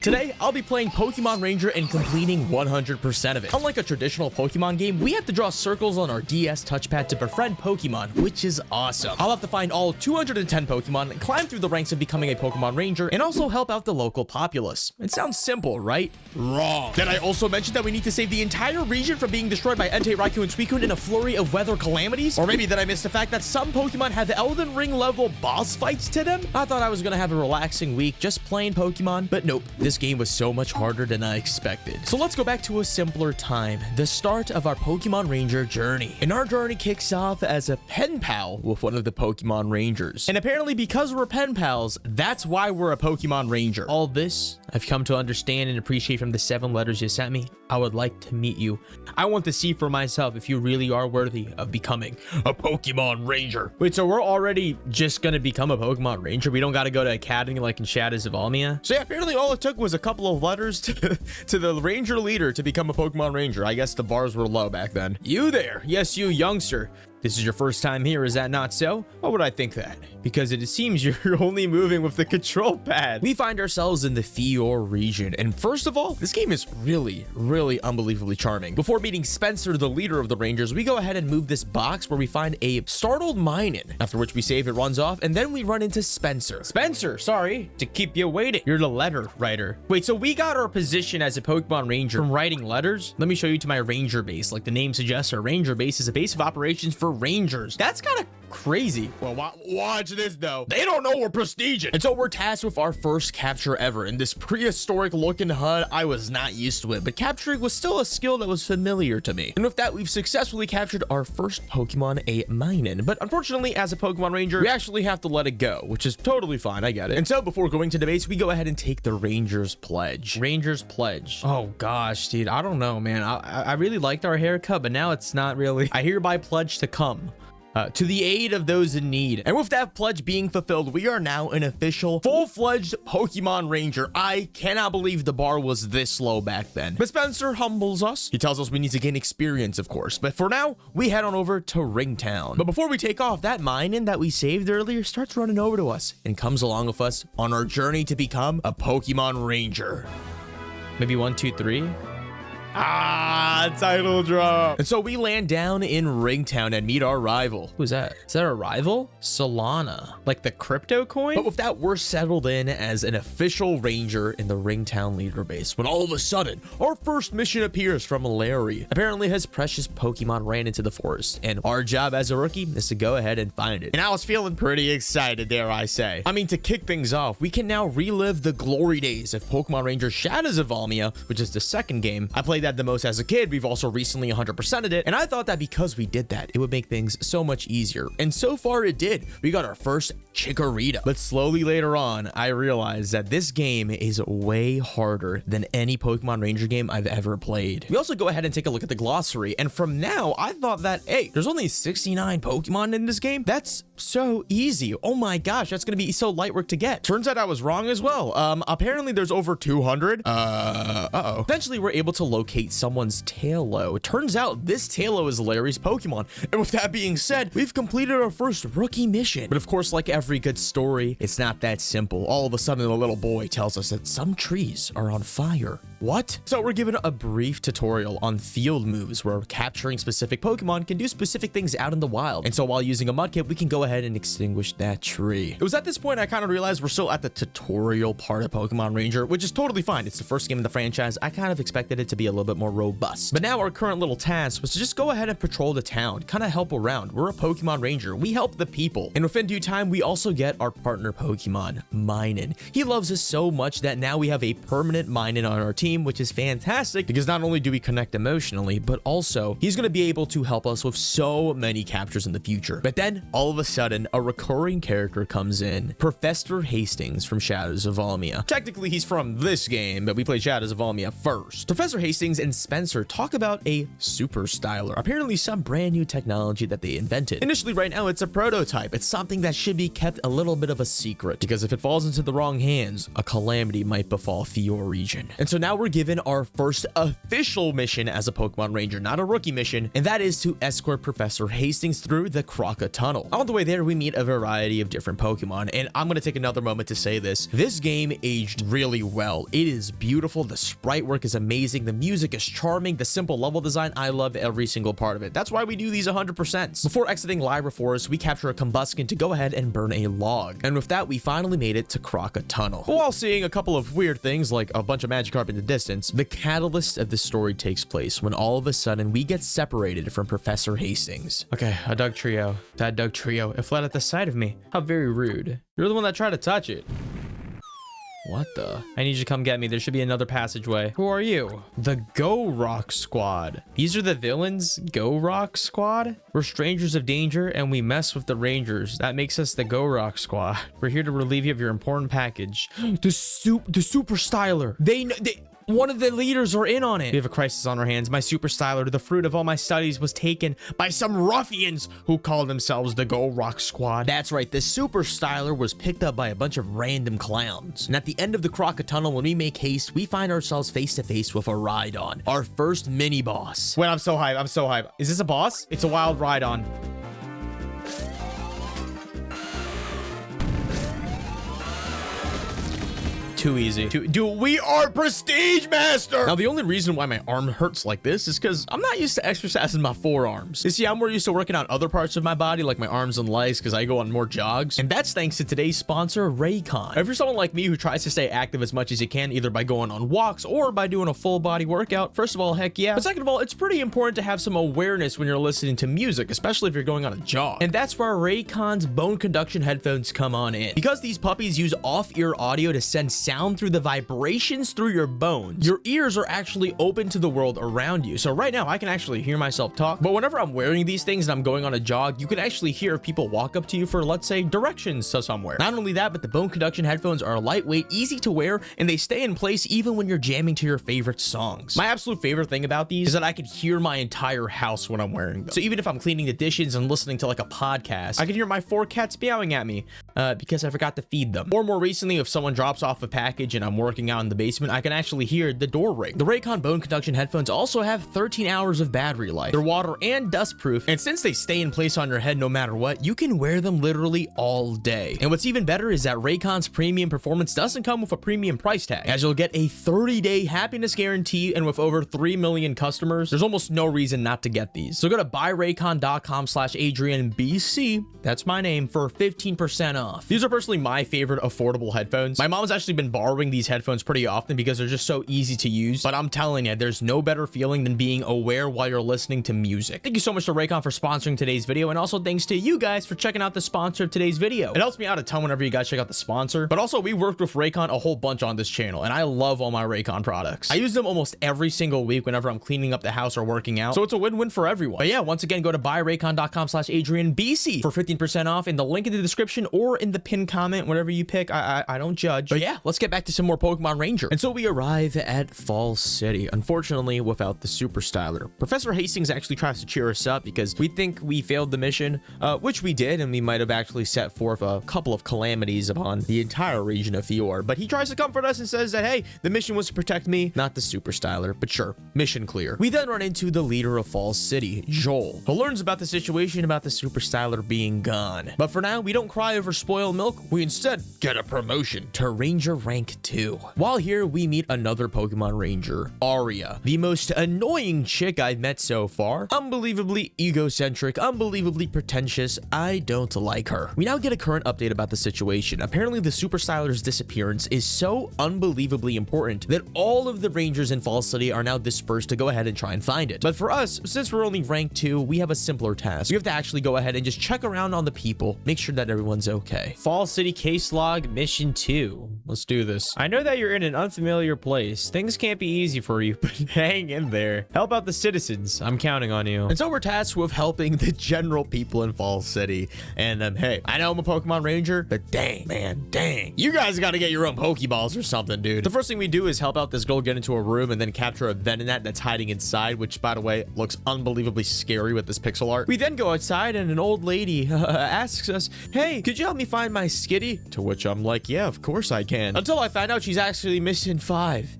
Today, I'll be playing Pokemon Ranger and completing 100% of it. Unlike a traditional Pokemon game, we have to draw circles on our DS touchpad to befriend Pokemon, which is awesome. I'll have to find all 210 Pokemon, climb through the ranks of becoming a Pokemon Ranger, and also help out the local populace. It sounds simple, right? Wrong. Then I also mentioned that we need to save the entire region from being destroyed by Entei, Raikou, and Suicune in a flurry of weather calamities? Or maybe that I missed the fact that some Pokemon have Elden Ring level boss fights to them? I thought I was gonna have a relaxing week just playing Pokemon, but nope. This game was so much harder than I expected. So let's go back to a simpler time, the start of our Pokemon Ranger journey. And our journey kicks off as a pen pal with one of the Pokemon Rangers. And apparently because we're pen pals, that's why we're a Pokemon Ranger. All this, I've come to understand and appreciate from the 7 letters you sent me. I would like to meet you. I want to see for myself if you really are worthy of becoming a Pokemon Ranger. Wait, so we're already just gonna become a Pokemon Ranger? We don't gotta go to Academy like in Shadows of Almia? So yeah, apparently all it took was a couple of letters to the Ranger leader to become a Pokemon Ranger. I guess the bars were low back then. You there. Yes, you youngster. This is your first time here, is that not so? Why would I think that? Because it seems you're only moving with the control pad. We find ourselves in the Fior region, and first of all, this game is really unbelievably charming. Before meeting Spencer, the leader of the Rangers, we go ahead and move this box where we find a startled Minun, after which we save, it runs off, and then we run into Spencer. Spencer, sorry to keep you waiting. You're the letter writer. Wait, so we got our position as a Pokemon Ranger from writing letters? Let me show you to my Ranger base. Like the name suggests, our Ranger base is a base of operations for Rangers. That's kind of crazy. Well, watch this though. They don't know we're prestiging. And so we're tasked with our first capture ever. In this prehistoric looking HUD, I was not used to it, but capturing was still a skill that was familiar to me. And with that, we've successfully captured our first Pokemon, a Minun. But unfortunately, as a Pokemon Ranger, we actually have to let it go, which is totally fine. I get it. And so before going to the base, we go ahead and take the Ranger's Pledge. Ranger's Pledge. Oh gosh, dude. I don't know, man. I really liked our haircut, but now it's not really. I hereby pledge to come to the aid of those in need. And with that pledge being fulfilled, we are now an official full-fledged Pokemon Ranger. I cannot believe the bar was this low back then. But Spencer humbles us. He tells us we need to gain experience, of course. But for now, we head on over to Windtown. But before we take off, that Minun that we saved earlier starts running over to us and comes along with us on our journey to become a Pokemon Ranger. Maybe 1, 2, 3. Title drop. And so we land down in Windtown and meet our rival. Who's that? Is that our rival? Solana. Like the crypto coin? But with that, we're settled in as an official ranger in the Windtown leader base when all of a sudden, our first mission appears from Larry. Apparently his precious Pokemon ran into the forest, and our job as a rookie is to go ahead and find it. And I was feeling pretty excited, dare I say. I mean, to kick things off, we can now relive the glory days of Pokemon Ranger Shadows of Almia, which is the second game. I played that the most as a kid. We've also recently 100%ed it, and I thought that because we did that, it would make things so much easier. And so far it did. We got our first Chikorita. But slowly later on, I realized that this game is way harder than any Pokemon Ranger game I've ever played. We also go ahead and take a look at the glossary, and from now, I thought that, hey, there's only 69 Pokemon in this game? That's so easy. Oh my gosh, that's gonna be so light work to get. Turns out I was wrong as well. Apparently there's over 200. Eventually we're able to locate someone's Tailo. Turns out this Tailo is Larry's Pokemon. And with that being said, we've completed our first rookie mission. But of course, like every good story, it's not that simple. All of a sudden, the little boy tells us that some trees are on fire. What? So we're given a brief tutorial on field moves where capturing specific Pokemon can do specific things out in the wild. And so while using a mudkip, we can go ahead and extinguish that tree. It was at this point I kind of realized we're still at the tutorial part of Pokemon Ranger, which is totally fine. It's the first game in the franchise. I kind of expected it to be a little bit more robust. But now our current little task was to just go ahead and patrol the town, kind of help around. We're a Pokemon Ranger. We help the people. And within due time, we also get our partner Pokemon, Minun. He loves us so much that now we have a permanent Minun on our team, which is fantastic because not only do we connect emotionally, but also he's going to be able to help us with so many captures in the future. But then all of a sudden, a recurring character comes in, Professor Hastings from Shadows of Almia. Technically, he's from this game, but we played Shadows of Almia first. Professor Hastings Hastings and Spencer talk about a super styler, apparently some brand new technology that they invented. Initially, right now, it's a prototype. It's something that should be kept a little bit of a secret, because if it falls into the wrong hands, a calamity might befall Fior region. And so now we're given our first official mission as a Pokemon Ranger, not a rookie mission, and that is to escort Professor Hastings through the Croca Tunnel. On the way there, we meet a variety of different Pokemon, and I'm going to take another moment to say this game aged really well. It is beautiful. The sprite work is amazing. The music is charming. The simple level design, I love every single part of it. That's why we do these 100%. Before exiting Lyra Forest, we capture a Combuskin to go ahead and burn a log. And with that, we finally made it to Croca Tunnel. But while seeing a couple of weird things like a bunch of Magikarp in the distance, the catalyst of the story takes place when all of a sudden we get separated from Professor Hastings. Okay, a Doug trio. That Doug trio, it fled at the sight of me. How very rude. You're the one that tried to touch it. What the? I need you to come get me. There should be another passageway. Who are you? The Go Rock Squad. These are the villains? Go Rock Squad? We're strangers of danger and we mess with the Rangers. That makes us the Go Rock Squad. We're here to relieve you of your important package. The Super Styler. One of the leaders are in on it. We have a crisis on our hands. My super styler, the fruit of all my studies, was taken by some ruffians who call themselves the Go Rock Squad. That's right, the super styler was picked up by a bunch of random clowns. And at the end of the Croca Tunnel, when we make haste, we find ourselves face to face with a Rhydon, our first mini boss. Wait, I'm so hyped. I'm so hyped. Is this a boss? It's a wild Rhydon. Too easy. Dude, we are Prestige Master! Now, the only reason why my arm hurts like this is because I'm not used to exercising my forearms. You see, I'm more used to working out other parts of my body, like my arms and legs, because I go on more jogs. And that's thanks to today's sponsor, Raycon. If you're someone like me who tries to stay active as much as you can, either by going on walks or by doing a full body workout, first of all, heck yeah. But second of all, it's pretty important to have some awareness when you're listening to music, especially if you're going on a jog. And that's where Raycon's bone conduction headphones come on in. Because these puppies use off-ear audio to send sound through the vibrations through your bones, your ears are actually open to the world around you. So right now I can actually hear myself talk, but whenever I'm wearing these things and I'm going on a jog, you can actually hear people walk up to you for, let's say, directions to somewhere. Not only that, but the bone conduction headphones are lightweight, easy to wear, and they stay in place even when you're jamming to your favorite songs. My absolute favorite thing about these is that I can hear my entire house when I'm wearing them. So even if I'm cleaning the dishes and listening to like a podcast, I can hear my 4 cats meowing at me because I forgot to feed them. Or more recently, if someone drops off a package and I'm working out in the basement, I can actually hear the door ring. The Raycon bone conduction headphones also have 13 hours of battery life. They're water and dust proof, and since they stay in place on your head no matter what, you can wear them literally all day. And what's even better is that Raycon's premium performance doesn't come with a premium price tag, as you'll get a 30-day happiness guarantee, and with over 3 million customers, there's almost no reason not to get these. So go to buyraycon.com/AdrianBC, that's my name, for 15% off. These are personally my favorite affordable headphones. My mom's actually been borrowing these headphones pretty often because they're just so easy to use, but I'm telling you, there's no better feeling than being aware while you're listening to music. Thank you so much to Raycon for sponsoring today's video, and also thanks to you guys for checking out the sponsor of today's video. It helps me out a ton whenever you guys check out the sponsor, but also we worked with Raycon a whole bunch on this channel, and I love all my Raycon products. I use them almost every single week whenever I'm cleaning up the house or working out, so it's a win-win for everyone. But yeah, once again, go to buyraycon.com/AdrianBC for 15% off in the link in the description or in the pinned comment, whatever you pick. I don't judge. But yeah, let's get back to some more Pokemon Ranger. And so we arrive at Fall City, unfortunately without the Super Styler. Professor Hastings actually tries to cheer us up because we think we failed the mission, which we did, and we might have actually set forth a couple of calamities upon the entire region of Fior. But he tries to comfort us and says that, hey, the mission was to protect me, not the Super Styler. But sure, mission clear. We then run into the leader of Fall City, Joel, who learns about the situation about the Super Styler being gone. But for now, we don't cry over spoiled milk. We instead get a promotion to Ranger Rank 2. While here, we meet another Pokemon Ranger, Aria, the most annoying chick I've met so far. Unbelievably egocentric, unbelievably pretentious. I don't like her. We now get a current update about the situation. Apparently, the Super Styler's disappearance is so unbelievably important that all of the Rangers in Fall City are now dispersed to go ahead and try and find it. But for us, since we're only rank 2, we have a simpler task. We have to actually go ahead and just check around on the people, make sure that everyone's okay. Fall City Case Log Mission 2. Let's do do this. I know that you're in an unfamiliar place. Things can't be easy for you, but hang in there. Help out the citizens. I'm counting on you. And so we're tasked with helping the general people in Fall City. And hey, I know I'm a Pokemon Ranger, but dang, man, dang. You guys got to get your own Pokeballs or something, dude. The first thing we do is help out this girl get into a room and then capture a Venonat that's hiding inside, which, by the way, looks unbelievably scary with this pixel art. We then go outside and an old lady asks us, hey, could you help me find my Skitty? To which I'm like, yeah, of course I can. Until I find out she's actually missing 5.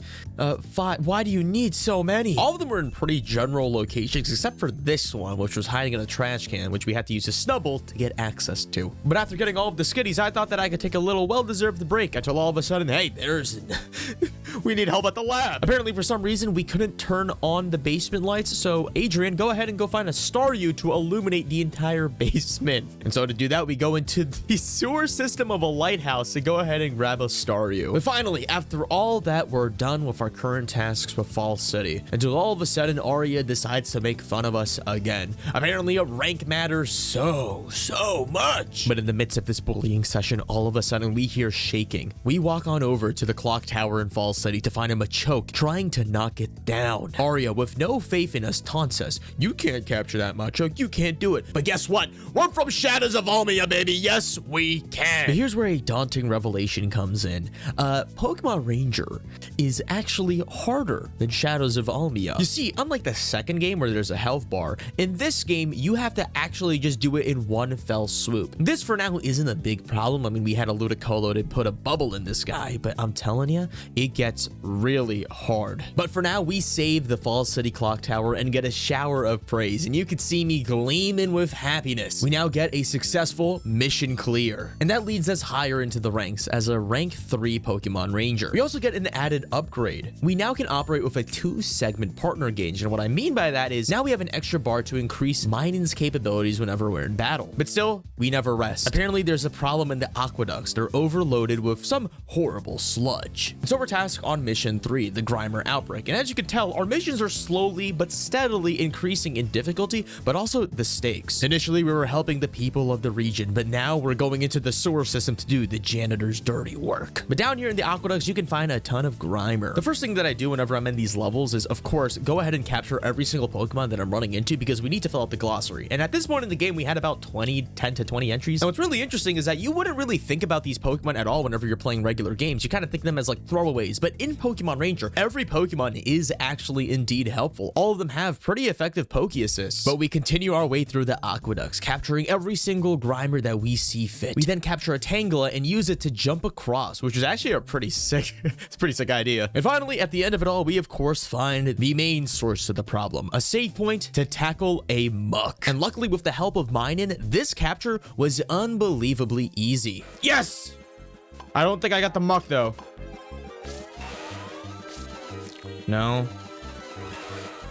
5. Why do you need so many? All of them were in pretty general locations, except for this one, which was hiding in a trash can, which we had to use a snubble to get access to. But after getting all of the Skitties, I thought that I could take a little well-deserved break until all of a sudden, hey, there's... we need help at the lab. Apparently, for some reason, we couldn't turn on the basement lights, so Adrian, go ahead and go find a Staryu to illuminate the entire basement. And so to do that, we go into the sewer system of a lighthouse to go ahead and grab a Staryu. But finally, after all that, we're done with our current tasks with Fall City, until all of a sudden Arya decides to make fun of us again. Apparently a rank matters so much. But in the midst of this bullying session, all of a sudden we hear shaking. We walk on over to the clock tower in Fall City to find a Machoke trying to knock it down. Arya, with no faith in us, taunts us. You can't capture that Machoke, you can't do it. But guess what? We're from Shadows of Almia, baby. Yes, we can. But here's where a daunting revelation comes in. Pokemon Ranger is actually harder than Shadows of Almia. You see, unlike the second game where there's a health bar, in this game, you have to actually just do it in one fell swoop. This for now isn't a big problem. I mean, we had a Ludicolo to put a bubble in this guy, but I'm telling you, it gets really hard. But for now, we save the Fall City Clock Tower and get a shower of praise, and you could see me gleaming with happiness. We now get a successful mission clear, and that leads us higher into the ranks as a rank 3 Pokemon Ranger. We also get an added upgrade. We now can operate with a 2-segment partner gauge, and what I mean by that is now we have an extra bar to increase mining's capabilities whenever we're in battle. But still, we never rest. Apparently, there's a problem in the aqueducts. They're overloaded with some horrible sludge. And so we're tasked on mission 3, the Grimer Outbreak. And as you can tell, our missions are slowly but steadily increasing in difficulty, but also the stakes. Initially, we were helping the people of the region, but now we're going into the sewer system to do the janitor's dirty work. But down here in the aqueducts, you can find a ton of Grimer. The first thing that I do whenever I'm in these levels is, of course, go ahead and capture every single Pokemon that I'm running into because we need to fill out the glossary. And at this point in the game, we had about 10 to 20 entries. And what's really interesting is that you wouldn't really think about these Pokemon at all whenever you're playing regular games. You kind of think of them as like throwaways. But in Pokemon Ranger, every Pokemon is actually indeed helpful. All of them have pretty effective Poke Assists. But we continue our way through the aqueducts, capturing every single Grimer that we see fit. We then capture a Tangela and use it to jump across, which is actually a pretty sick, it's a pretty sick idea. And finally, at the end of it all, we of course find the main source of the problem, a save point to tackle a muck. And luckily, with the help of Minun, this capture was unbelievably easy. Yes! I don't think I got the muck though. No.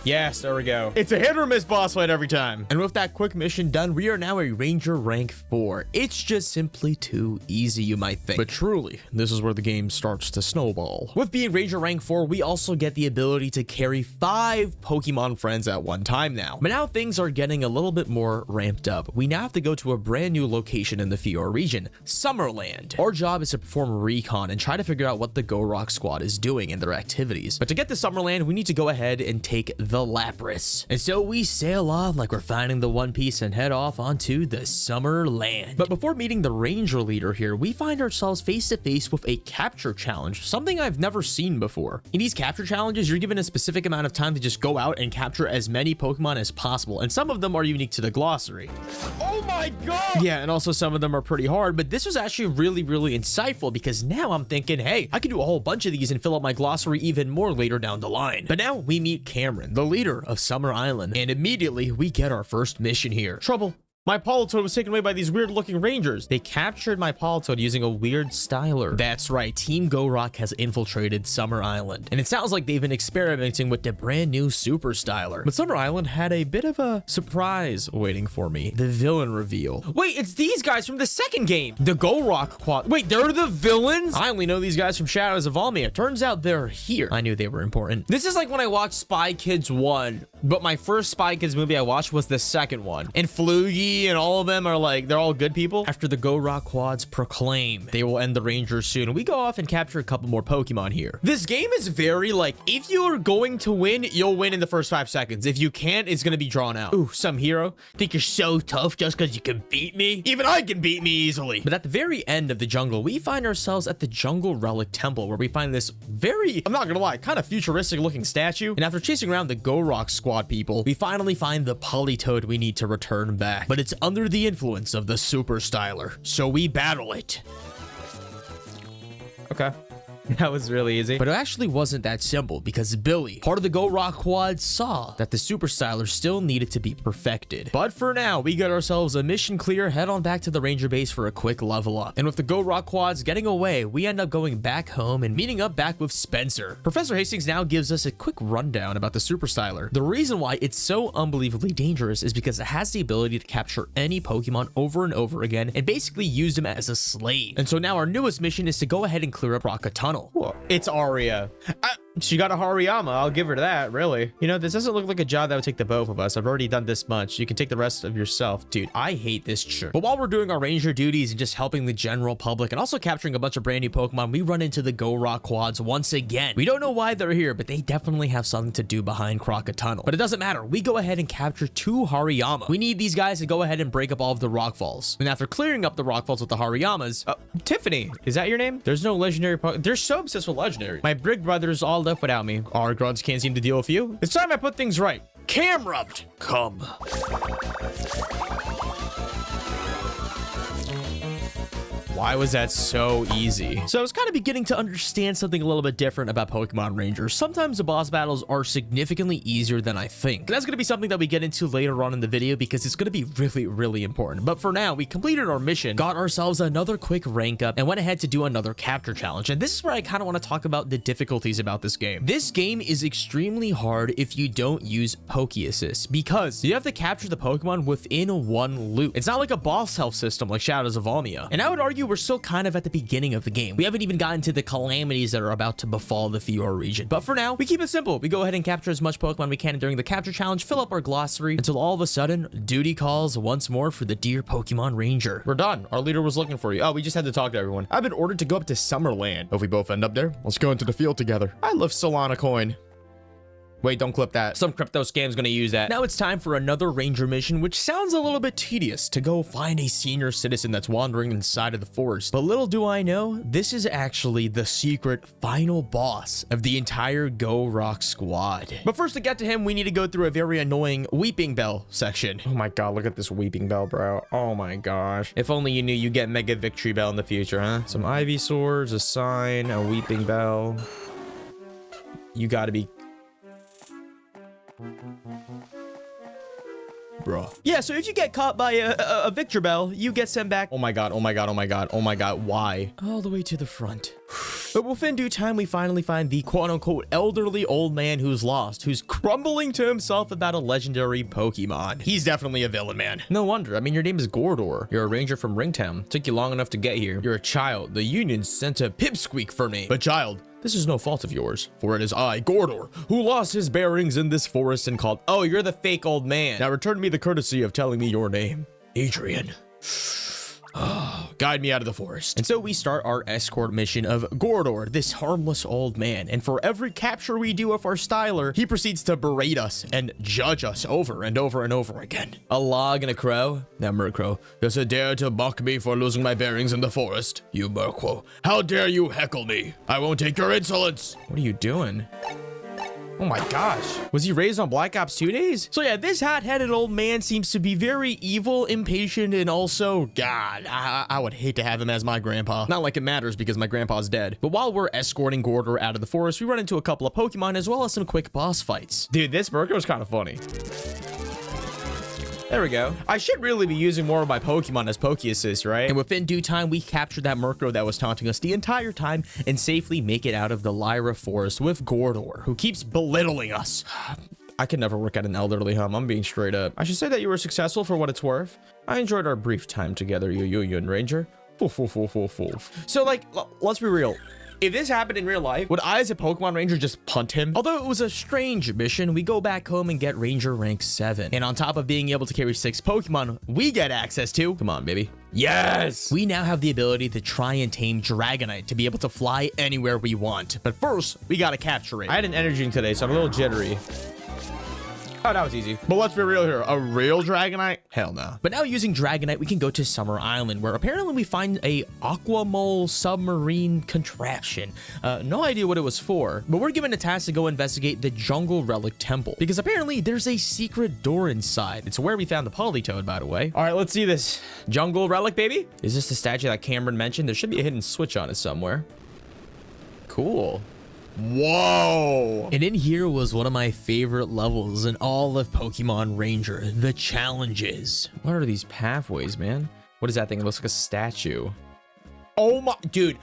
Yes, there we go. It's a hit or miss boss fight every time. And with that quick mission done, we are now a Ranger rank 4. It's just simply too easy, you might think. But truly, this is where the game starts to snowball. With being Ranger rank 4, we also get the ability to carry 5 Pokemon friends at one time now. But now things are getting a little bit more ramped up. We now have to go to a brand new location in the Fior region, Summerland. Our job is to perform recon and try to figure out what the Go Rock squad is doing and their activities. But to get to Summerland, we need to go ahead and take the Lapras. And so we sail off like we're finding the One Piece and head off onto the Summerland. But before meeting the Ranger leader here, we find ourselves face to face with a capture challenge, something I've never seen before. In these capture challenges, you're given a specific amount of time to just go out and capture as many Pokemon as possible, and some of them are unique to the glossary. Oh my god! Yeah, and also some of them are pretty hard, but this was actually really insightful because now I'm thinking, hey, I could do a whole bunch of these and fill up my glossary even more later down the line. But now we meet Cameron, the leader of Summer Island, and immediately we get our first mission here. Trouble. My Politoed was taken away by these weird-looking rangers. They captured my Politoed using a weird styler. That's right, Team Go Rock has infiltrated Summer Island, and it sounds like they've been experimenting with the brand new Super Styler. But Summer Island had a bit of a surprise waiting for me. The villain reveal. Wait, it's these guys from the second game. The Go Rock quad. Wait, they're the villains? I only know these guys from Shadows of Almia. Turns out they're here. I knew they were important. This is like when I watched Spy Kids 1, but my first Spy Kids movie I watched was the second one. And Flugie and all of them are like, they're all good people. After the Go Rock quads proclaim they will end the Rangers soon, we go off and capture a couple more Pokemon here. This game is very like, if you're going to win, you'll win in the first 5 seconds. If you can't, it's going to be drawn out. Ooh, some hero. Think you're so tough just because you can beat me? Even I can beat me easily. But at the very end of the jungle, we find ourselves at the Jungle Relic Temple, where we find this very, I'm not gonna lie, kind of futuristic looking statue. And after chasing around the Go Rock squad people, we finally find the Politoad we need to return back. But it's under the influence of the Super Styler, so we battle it. Okay. That was really easy. But it actually wasn't that simple, because Billy, part of the Go Rock quad, saw that the Super Styler still needed to be perfected. But for now, we got ourselves a mission clear, head on back to the Ranger base for a quick level up. And with the Go Rock quads getting away, we end up going back home and meeting up back with Spencer. Professor Hastings now gives us a quick rundown about the Super Styler. The reason why it's so unbelievably dangerous is because it has the ability to capture any Pokemon over and over again and basically use them as a slave. And so now our newest mission is to go ahead and clear up Rocket Tunnel. Whoa, it's Aria. She got a Hariyama. I'll give her that, really. You know, this doesn't look like a job that would take the both of us. I've already done this much. You can take the rest of yourself. Dude, I hate this shirt. But while we're doing our ranger duties and just helping the general public and also capturing a bunch of brand new Pokemon, we run into the Go Rock quads once again. We don't know why they're here, but they definitely have something to do behind Crockett Tunnel. But it doesn't matter. We go ahead and capture 2 Hariyama. We need these guys to go ahead and break up all of the rock falls. And after clearing up the rock falls with the Hariyamas, Tiffany, is that your name? There's no legendary They're so obsessed with legendary. My big brothers all left without me. Our grunts can't seem to deal with you. It's time I put things right. Camrupt, come. Why was that so easy? So I was kind of beginning to understand something a little bit different about Pokemon Rangers. Sometimes the boss battles are significantly easier than I think. And that's going to be something that we get into later on in the video because it's going to be really, really important. But for now, we completed our mission, got ourselves another quick rank up, and went ahead to do another capture challenge. And this is where I kind of want to talk about the difficulties about this game. This game is extremely hard if you don't use Poke-Assist because you have to capture the Pokemon within one loop. It's not like a boss health system like Shadows of Almia. And I would argue we're still kind of at the beginning of the game. We haven't even gotten to the calamities that are about to befall the Fiora region. But for now, we keep it simple. We go ahead and capture as much Pokemon we can during the capture challenge, fill up our glossary until all of a sudden, duty calls once more for the dear Pokemon Ranger. We're done. Our leader was looking for you. Oh, we just had to talk to everyone. I've been ordered to go up to Summerland. If we both end up there, let's go into the field together. I love Solana coin. Wait, don't clip that. Some crypto scam's gonna use that. Now it's time for another ranger mission, which sounds a little bit tedious, to go find a senior citizen that's wandering inside of the forest. But little do I know, this is actually the secret final boss of the entire Go Rock squad. But first, to get to him, we need to go through a very annoying Weeping Bell section. Oh my god, look at this Weeping Bell, bro. Oh my gosh. If only you knew you get Mega Victory Bell in the future, huh? Some Ivy Swords, a sign, a Weeping Bell. You gotta be... Bro. Yeah, so if you get caught by a Victor Bell, you get sent back. Oh my god, oh my god, oh my god, oh my god, why? All the way to the front. But within due time, we finally find the quote-unquote elderly old man who's lost, who's crumbling to himself about a legendary Pokemon. He's definitely a villain, man. No wonder. I mean, your name is Gordor. You're a ranger from Windtown. Took you long enough to get here. You're a child. The Union sent a pipsqueak for me. But child, this is no fault of yours, for it is I, Gordor, who lost his bearings in this forest and called... Oh, you're the fake old man. Now return me the courtesy of telling me your name. Adrian. Guide me out of the forest. And so we start our escort mission of Gordor, this harmless old man. And for every capture we do of our styler, he proceeds to berate us and judge us over and over and over again. A log and a crow? Now, Murkrow, does it dare to mock me for losing my bearings in the forest? You Murkrow, how dare you heckle me? I won't take your insolence. What are you doing? Oh my gosh. Was he raised on Black Ops 2 days? So yeah, this hot-headed old man seems to be very evil, impatient, and also, God, I would hate to have him as my grandpa. Not like it matters because my grandpa's dead. But while we're escorting Gordor out of the forest, we run into a couple of Pokemon as well as some quick boss fights. Dude, this burger was kind of funny. There we go. I should really be using more of my Pokemon as Poke-Assist, right? And within due time, we captured that Murkrow that was taunting us the entire time and safely make it out of the Lyra forest with Gordor, who keeps belittling us. I could never work at an elderly home. I'm being straight up. I should say that you were successful for what it's worth. I enjoyed our brief time together, you and Ranger. So, like, let's be real. If this happened in real life, would I as a Pokemon Ranger just punt him? Although it was a strange mission, we go back home and get Ranger rank 7. And on top of being able to carry 6 Pokemon, we get access to, Come on, baby. Yes! we now have the ability to try and tame Dragonite to be able to fly anywhere we want. But first, we gotta capture it. I had an energy drink today, so I'm a little jittery. Oh, that was easy. But let's be real here. A real Dragonite? Hell no. But now using Dragonite, we can go to Summer Island, where apparently we find a Aquamole submarine contraption. No idea what it was for, but we're given a task to go investigate the Jungle Relic Temple, because apparently there's a secret door inside. It's where we found the Polytoad, by the way. All right, let's see this. Jungle Relic, baby? Is this the statue that Cameron mentioned? There should be a hidden switch on it somewhere. Cool. Whoa. And in here was one of my favorite levels in all of Pokemon Ranger, the challenges. What are these pathways, man? What is that thing? It looks like a statue. Oh my, dude,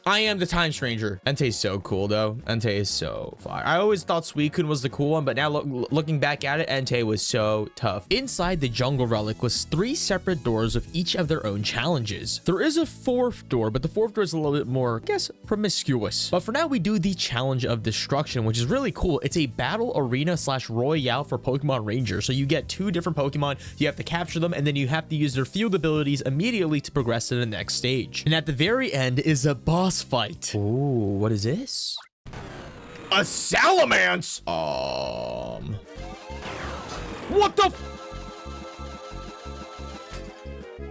I am the Time Stranger. Entei's so cool, though. Entei is so fire. I always thought Suicune was the cool one, but now looking back at it, Entei was so tough. Inside the Jungle Relic was 3 separate doors with each of their own challenges. There is a 4th door, but the 4th door is a little bit more, I guess, promiscuous. But for now, we do the Challenge of Destruction, which is really cool. It's a battle arena / royale for Pokemon Ranger. So you get 2 different Pokemon, you have to capture them, and then you have to use their field abilities immediately to progress to the next stage. And at the very end is a boss fight. Ooh, what is this? A Salamence? What the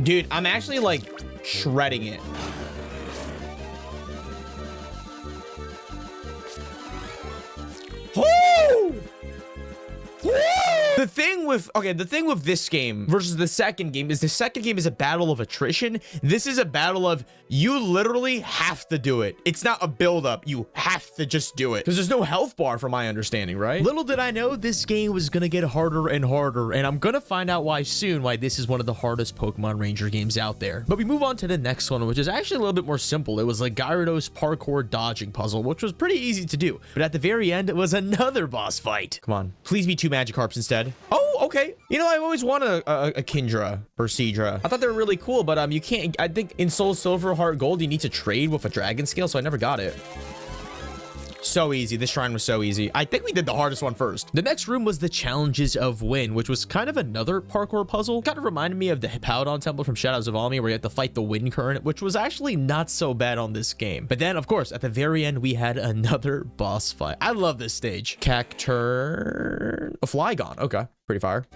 Dude, I'm actually like shredding it. Woo! Woo! The thing with this game versus the second game is a battle of attrition. This is a battle of you literally have to do it. It's not a build up. You have to just do it because there's no health bar from my understanding, right? Little did I know this game was gonna get harder and harder, and I'm gonna find out why this is one of the hardest Pokemon Ranger games out there. But we move on to the next one, which is actually a little bit more simple. It was like Gyarados parkour dodging puzzle, which was pretty easy to do. But at the very end, it was another boss fight. Come on, please be 2 Magikarps instead. Oh, okay. You know, I've always wanted a Kindra or Seadra. I thought they were really cool, but you can't. I think in Soul Silver, Heart Gold, you need to trade with a Dragon Scale, so I never got it. So easy. This shrine was so easy. I think we did the hardest one first. The next room was the Challenges of Wind, which was kind of another parkour puzzle. Kind of reminded me of the Hippowdon Temple from Shadows of Almi, where you have to fight the wind current, which was actually not so bad on this game. But then, of course, at the very end, we had another boss fight. I love this stage. Cacturn. A Flygon. Okay. Pretty fire.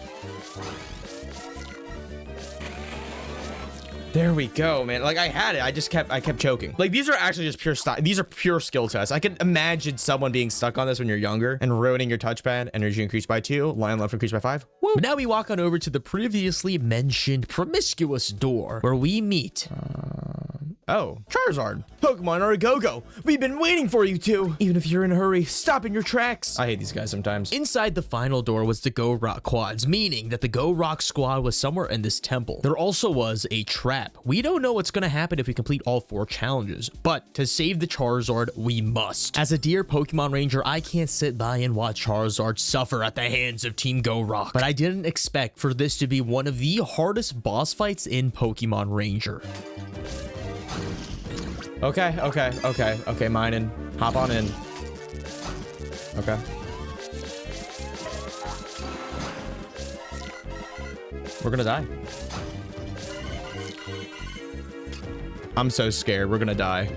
There we go, man. Like I had it. I kept choking. Like these are actually just pure style. These are pure skill tests. I can imagine someone being stuck on this when you're younger and ruining your touchpad. Energy increased by 2. Line left increased by 5. Woo. But now we walk on over to the previously mentioned promiscuous door where we meet. Oh, Charizard. Pokemon are a go-go. We've been waiting for you two. Even if you're in a hurry, stop in your tracks. I hate these guys sometimes. Inside the final door was the Go Rock quads, meaning that the Go Rock squad was somewhere in this temple. There also was a trap. We don't know what's going to happen if we complete all 4 challenges, but to save the Charizard, we must. As a dear Pokemon Ranger, I can't sit by and watch Charizard suffer at the hands of Team Go Rock, but I didn't expect for this to be one of the hardest boss fights in Pokemon Ranger. Okay, mine in. Hop on in. Okay. We're gonna die. I'm so scared. We're gonna die.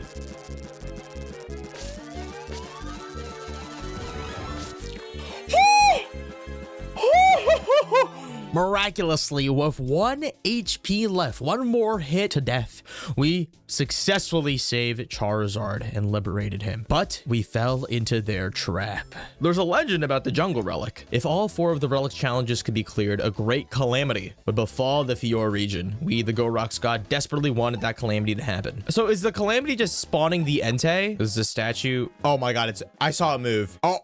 Miraculously, with 1 HP left, 1 more hit to death, we successfully saved Charizard and liberated him. But we fell into their trap. There's a legend about the Jungle Relic. If all 4 of the Relic challenges could be cleared, a great calamity would befall the Fior region. We, the Go Rock squad, desperately wanted that calamity to happen. So is the calamity just spawning the Entei? Is the statue? Oh my god, I saw it move. Oh.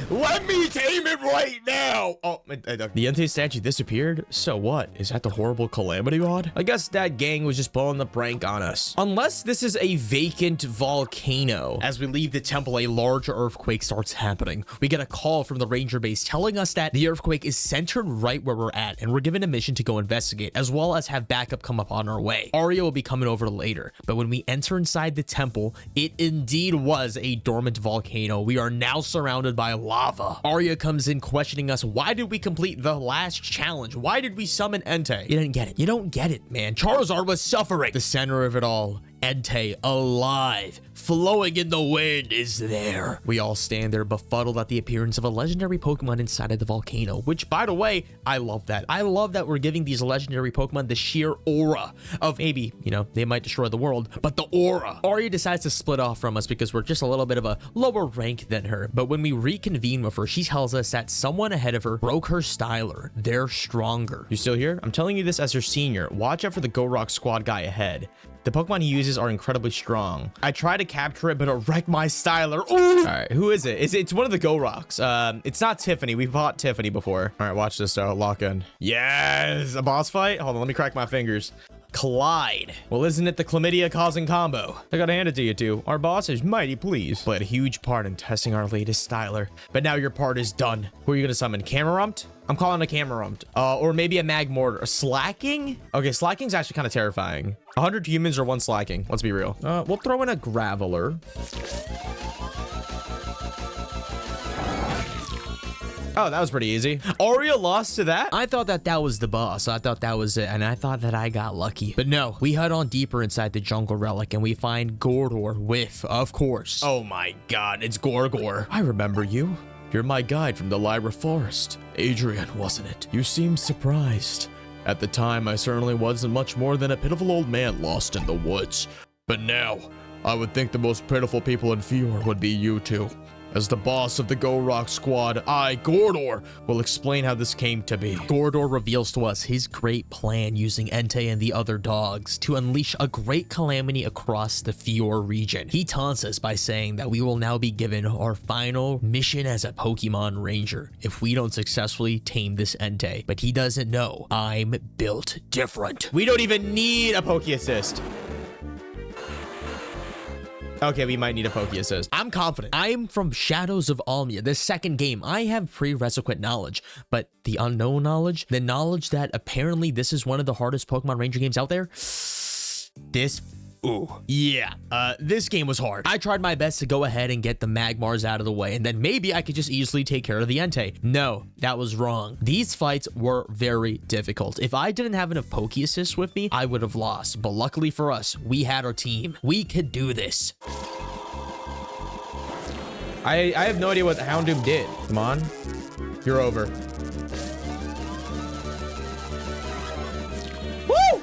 Let me tame it right now. Oh, the Entei statue disappeared. So what? Is that the horrible calamity god? I guess that gang was just pulling the prank on us. Unless this is a vacant volcano. As we leave the temple, a large earthquake starts happening. We get a call from the ranger base telling us that the earthquake is centered right where we're at, and we're given a mission to go investigate, as well as have backup come up on our way. Arya will be coming over later, but when we enter inside the temple, it indeed was a dormant volcano. We are now surrounded by lava. Arya comes in questioning us. Why did we complete the last challenge? Why did we summon Entei? You didn't get it. You don't get it, man. Charizard was suffering. The center of it all, Entei, alive, flowing in the wind, is there. We all stand there befuddled at the appearance of a legendary Pokemon inside of the volcano, which, by the way, I love that. I love that we're giving these legendary Pokemon the sheer aura of maybe, you know, they might destroy the world, but the aura. Arya decides to split off from us because we're just a little bit of a lower rank than her. But when we reconvene with her, she tells us that someone ahead of her broke her styler. They're stronger. You still here? I'm telling you this as your senior. Watch out for the Go Rock Squad guy ahead. The Pokemon he uses are incredibly strong. I try to capture it, but it wrecked my styler. Ooh! All right, who is it? It's one of the Go Rocks. It's not Tiffany. We've fought Tiffany before. All right, watch this, lock in. Yes, a boss fight? Hold on, let me crack my fingers. Clyde. Well, isn't it the chlamydia causing combo? I gotta hand it to you two. Our boss is mighty pleased. Played a huge part in testing our latest styler. But now your part is done. Who are you gonna summon? Camerupt? I'm calling a Camerupt. Or maybe a Magmortar. Slacking? Okay, Slacking's actually kind of terrifying. 100 humans or 1 Slacking. Let's be real. We'll throw in a Graveler. Oh, that was pretty easy. Arya lost to that? I thought that was the boss. I thought that was it, and I thought that I got lucky. But no, we head on deeper inside the jungle relic, and we find Gordor with, of course. Oh my god, it's Gorgor. I remember you. You're my guide from the Lyra Forest. Adrian, wasn't it? You seemed surprised. At the time, I certainly wasn't much more than a pitiful old man lost in the woods. But now, I would think the most pitiful people in Fjord would be you two. As the boss of the Go Rock Squad, I, Gordor, will explain how this came to be. Gordor reveals to us his great plan using Entei and the other dogs to unleash a great calamity across the Fjord region. He taunts us by saying that we will now be given our final mission as a Pokemon Ranger if we don't successfully tame this Entei. But he doesn't know I'm built different. We don't even need a Poke Assist. Okay, we might need a Poke Assist. I'm confident. I'm from Shadows of Almia, the second game. I have prerequisite knowledge, but the unknown knowledge, the knowledge that apparently this is one of the hardest Pokemon Ranger games out there, this game was hard. I tried my best to go ahead and get the Magmars out of the way, and then maybe I could just easily take care of the Entei. No, that was wrong. These fights were very difficult. If I didn't have enough Poke Assists with me, I would have lost. But luckily for us, we had our team. We could do this. I have no idea what the Houndoom did. Come on. You're over.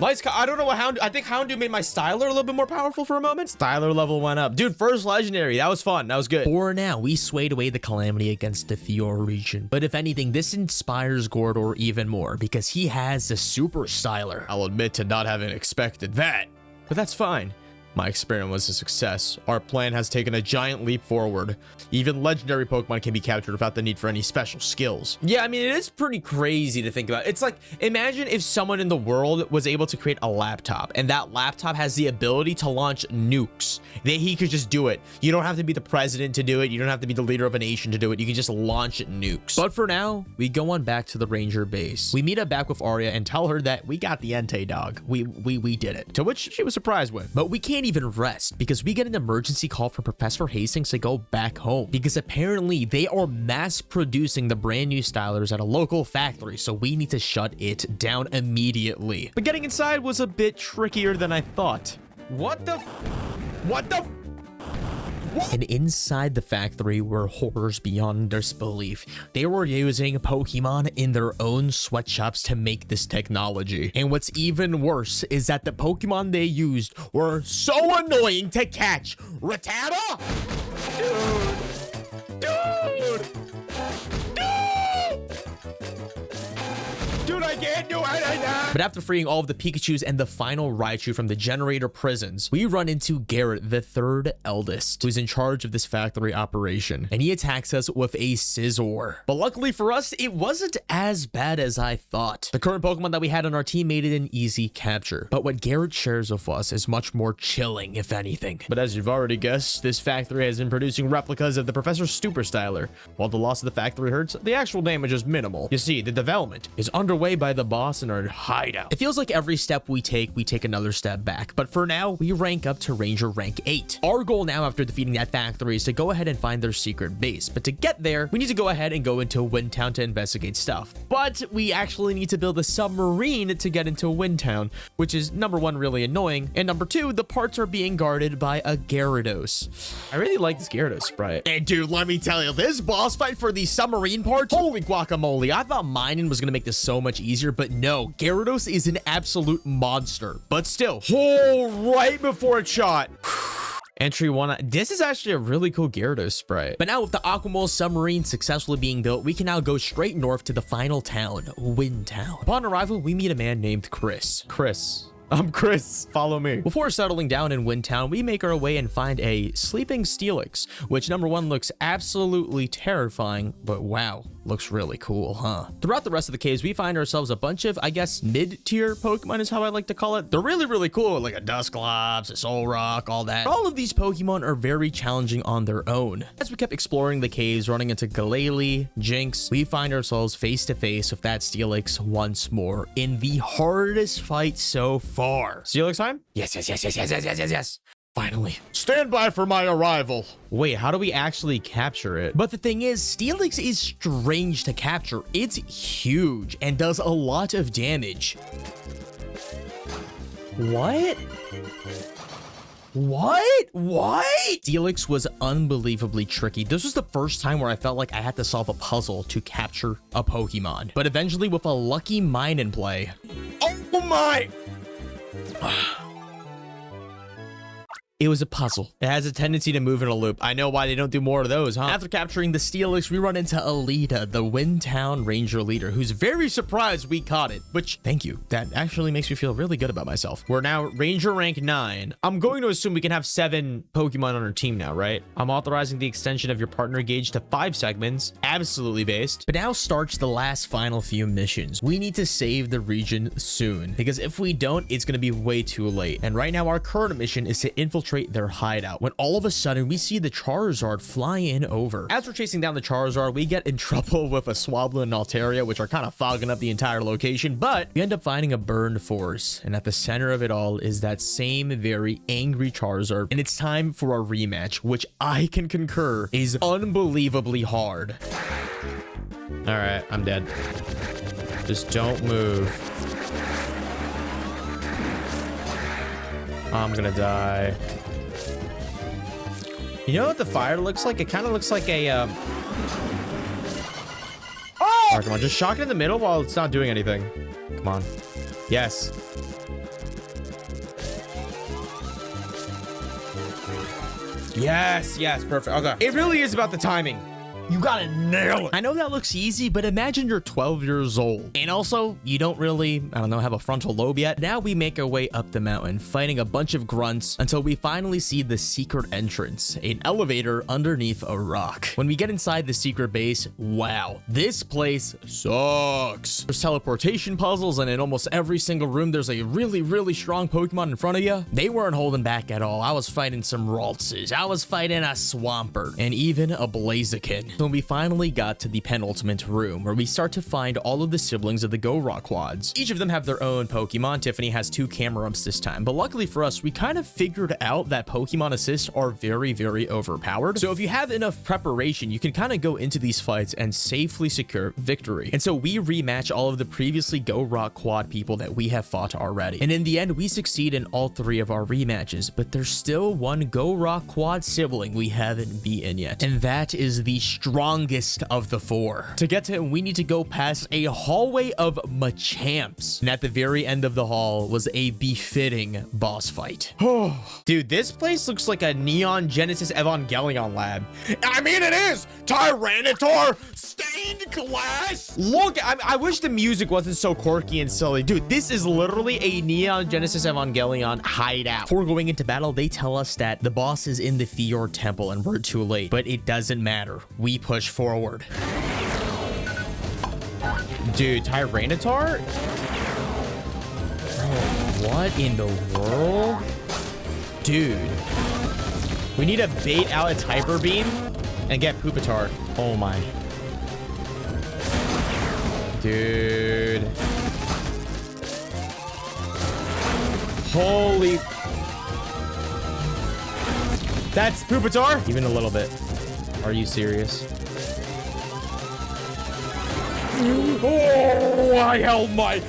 I don't know what I think Houndoom made my styler a little bit more powerful for a moment. Styler level went up. Dude, first legendary. That was fun. That was good. For now, we swayed away the calamity against the Fjord region. But if anything, this inspires Gordor even more because he has the super styler. I'll admit to not having expected that, but that's fine. My experiment was a success. Our plan has taken a giant leap forward. Even legendary Pokemon can be captured without the need for any special skills. Yeah, I mean, it is pretty crazy to think about. It's like, imagine if someone in the world was able to create a laptop, and that laptop has the ability to launch nukes. That he could just do it. You don't have to be the president to do it. You don't have to be the leader of a nation to do it. You can just launch nukes. But for now, we go on back to the Ranger base. We meet up back with Arya and tell her that we got the Entei dog. We did it. To which she was surprised with. But we can't even rest because we get an emergency call from Professor Hastings to go back home because apparently they are mass producing the brand new stylers at a local factory, so we need to shut it down immediately. But getting inside was a bit trickier than I thought. And inside the factory were horrors beyond disbelief. They were using Pokemon in their own sweatshops to make this technology. And what's even worse is that the Pokemon they used were so annoying to catch. Rattata! Dude! Dude, I can't do it. But after freeing all of the Pikachus and the final Raichu from the generator prisons, we run into Garrett, the third eldest, who's in charge of this factory operation. And he attacks us with a Scizor. But luckily for us, it wasn't as bad as I thought. The current Pokemon that we had on our team made it an easy capture. But what Garrett shares with us is much more chilling, if anything. But as you've already guessed, this factory has been producing replicas of the Professor Super Styler. While the loss of the factory hurts, the actual damage is minimal. You see, the development is underway by the boss in our hideout. It feels like every step we take another step back. But for now, we rank up to Ranger rank 8. Our goal now after defeating that factory is to go ahead and find their secret base. But to get there, we need to go ahead and go into Windtown to investigate stuff. But we actually need to build a submarine to get into Windtown, which is number 1, really annoying. And number 2, the parts are being guarded by a Gyarados. I really like this Gyarados sprite. And dude, let me tell you, this boss fight for the submarine parts, holy guacamole. I thought mining was going to make this so much easier, but no, Gyarados is an absolute monster. But still, right before it shot. Entry 1. This is actually a really cool Gyarados sprite. But now with the Aquamole submarine successfully being built, we can now go straight north to the final town, Windtown. Upon arrival, we meet a man named Chris. I'm Chris. Follow me. Before settling down in Windtown, we make our way and find a sleeping Steelix, which number 1 looks absolutely terrifying, but wow, looks really cool, huh? Throughout the rest of the caves, we find ourselves a bunch of, I guess, mid-tier Pokemon is how I like to call it. They're really, really cool, like a Dusclops, a Solrock, all that. All of these Pokemon are very challenging on their own. As we kept exploring the caves, running into Glalie, Jinx, we find ourselves face to face with that Steelix once more in the hardest fight so far. Steelix time? Yes. Finally. Stand by for my arrival. Wait, how do we actually capture it? But the thing is, Steelix is strange to capture. It's huge and does a lot of damage. What? Steelix was unbelievably tricky. This was the first time where I felt like I had to solve a puzzle to capture a Pokemon. But eventually, with a lucky mine in play. Oh my! It was a puzzle. It has a tendency to move in a loop. I know why they don't do more of those, huh? After capturing the Steelix, we run into Alita, the Windtown Ranger leader, who's very surprised we caught it, which, thank you. That actually makes me feel really good about myself. We're now Ranger rank 9. I'm going to assume we can have 7 Pokemon on our team now, right? I'm authorizing the extension of your partner gauge to 5 segments, absolutely based. But now starts the last final few missions. We need to save the region soon, because if we don't, it's going to be way too late. And right now, our current mission is to infiltrate their hideout, when all of a sudden we see the Charizard fly in over. As we're chasing down the Charizard, we get in trouble with a Swablu and Altaria, which are kind of fogging up the entire location, but we end up finding a burned forest, and at the center of it all is that same very angry Charizard, and it's time for a rematch, which I can concur is unbelievably hard. All right, I'm dead. Just don't move. I'm gonna die. You know what the fire looks like? It kind of looks like a, Oh! All right, come on, just shock it in the middle while it's not doing anything. Come on. Yes. Yes, perfect. Okay. It really is about the timing. You gotta nail it. I know that looks easy, but imagine you're 12 years old. And also, you don't really, I don't know, have a frontal lobe yet. Now we make our way up the mountain, fighting a bunch of grunts until we finally see the secret entrance, an elevator underneath a rock. When we get inside the secret base, wow, this place sucks. There's teleportation puzzles, and in almost every single room, there's a really, really strong Pokemon in front of you. They weren't holding back at all. I was fighting some Raltses. I was fighting a Swampert, and even a Blaziken. So when we finally got to the penultimate room, where we start to find all of the siblings of the Go-Rock quads. Each of them have their own Pokemon. Tiffany has 2 camera-ups this time, but luckily for us, we kind of figured out that Pokemon assists are very, very overpowered. So if you have enough preparation, you can kind of go into these fights and safely secure victory. And so we rematch all of the previously Go-Rock quad people that we have fought already. And in the end, we succeed in all 3 of our rematches, but there's still one Go-Rock quad sibling we haven't beaten yet. And that is the strongest of the four. To get to him, we need to go past a hallway of Machamps. And at the very end of the hall was a befitting boss fight. Dude, this place looks like a Neon Genesis Evangelion lab. I mean, it is! Tyranitar! Stained glass! Look, I wish the music wasn't so quirky and silly. Dude, this is literally a Neon Genesis Evangelion hideout. Before going into battle, they tell us that the boss is in the Fior Temple and we're too late. But it doesn't matter. We push forward. Dude, Tyranitar? What in the world? Dude. We need to bait out its Hyper Beam and get Pupitar. Oh my. Dude. Holy. That's Pupitar? Even a little bit. Are you serious? Oh, I held my...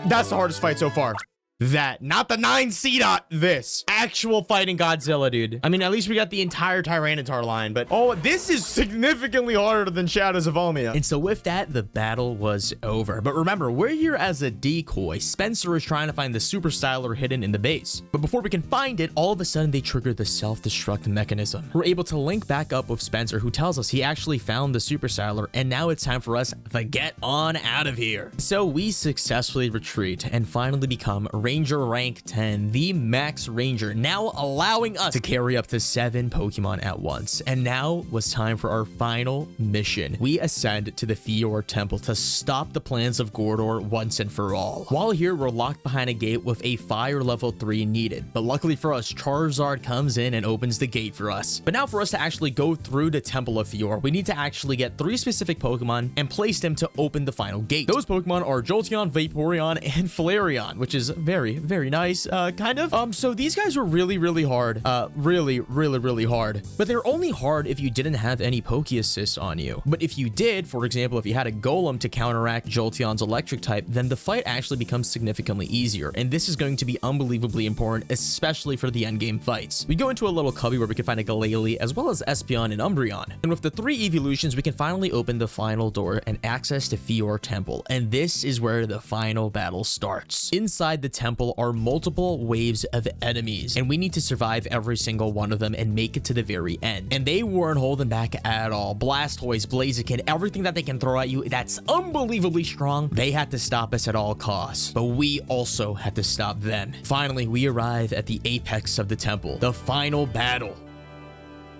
That's the hardest fight so far. That, not the 9C dot, this. Actual fighting Godzilla, dude. I mean, at least we got the entire Tyranitar line, but oh, this is significantly harder than Shadows of Omia. And so with that, the battle was over. But remember, we're here as a decoy. Spencer is trying to find the Super Styler hidden in the base. But before we can find it, all of a sudden they trigger the self-destruct mechanism. We're able to link back up with Spencer, who tells us he actually found the Super Styler, and now it's time for us to get on out of here. So we successfully retreat and finally become Ranger rank 10, the max ranger, now allowing us to carry up to 7 Pokemon at once. And now was time for our final mission. We ascend to the Fior Temple to stop the plans of Gordor once and for all. While here, we're locked behind a gate with a fire level 3 needed, but luckily for us, Charizard comes in and opens the gate for us. But now for us to actually go through the Temple of Fior, we need to actually get 3 specific Pokemon and place them to open the final gate. Those Pokemon are Jolteon, Vaporeon, and Flareon, which is very nice, kind of. So these guys were really hard. Really hard. But they're only hard if you didn't have any Poke Assists on you. But if you did, for example, if you had a Golem to counteract Jolteon's electric type, then the fight actually becomes significantly easier. And this is going to be unbelievably important, especially for the endgame fights. We go into a little cubby where we can find a Glalie, as well as Espeon and Umbreon. And with the 3 evolutions, we can finally open the final door and access to Fior Temple. And this is where the final battle starts. Inside the temple are multiple waves of enemies, and we need to survive every single one of them and make it to the very end. And they weren't holding back at all. Blastoise, Blaziken, everything that they can throw at you that's unbelievably strong, they had to stop us at all costs. But we also had to stop them. Finally, we arrive at the apex of the temple, the final battle.